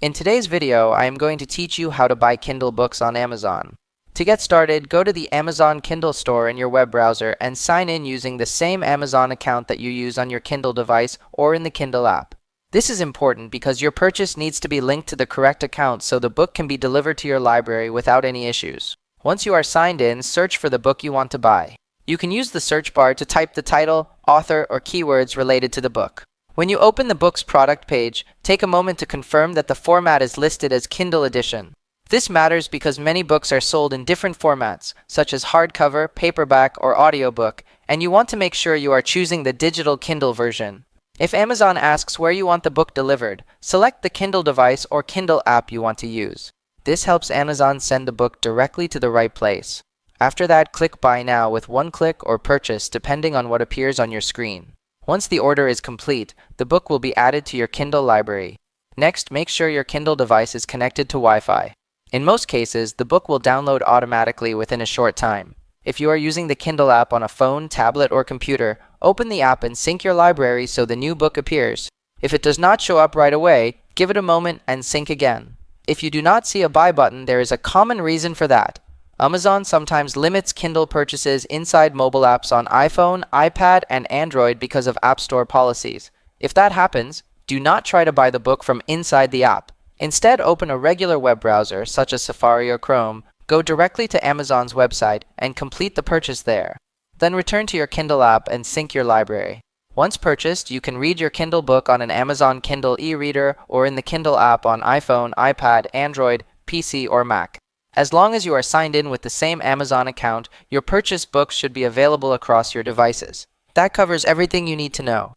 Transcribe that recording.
In today's video, I am going to teach you how to buy Kindle books on Amazon. To get started, go to the Amazon Kindle store in your web browser and sign in using the same Amazon account that you use on your Kindle device or in the Kindle app. This is important because your purchase needs to be linked to the correct account so the book can be delivered to your library without any issues. Once you are signed in, search for the book you want to buy. You can use the search bar to type the title, author, or keywords related to the book. When you open the book's product page, take a moment to confirm that the format is listed as Kindle edition. This matters because many books are sold in different formats, such as hardcover, paperback, or audiobook, and you want to make sure you are choosing the digital Kindle version. If Amazon asks where you want the book delivered, select the Kindle device or Kindle app you want to use. This helps Amazon send the book directly to the right place. After that, click Buy Now with one click or Purchase depending on what appears on your screen. Once the order is complete, the book will be added to your Kindle library. Next, make sure your Kindle device is connected to Wi-Fi. In most cases, the book will download automatically within a short time. If you are using the Kindle app on a phone, tablet, or computer, open the app and sync your library so the new book appears. If it does not show up right away, give it a moment and sync again. If you do not see a buy button, there is a common reason for that. Amazon sometimes limits Kindle purchases inside mobile apps on iPhone, iPad, and Android because of App Store policies. If that happens, do not try to buy the book from inside the app. Instead, open a regular web browser, such as Safari or Chrome, go directly to Amazon's website, and complete the purchase there. Then return to your Kindle app and sync your library. Once purchased, you can read your Kindle book on an Amazon Kindle e-reader or in the Kindle app on iPhone, iPad, Android, PC, or Mac. As long as you are signed in with the same Amazon account, your purchased books should be available across your devices. That covers everything you need to know.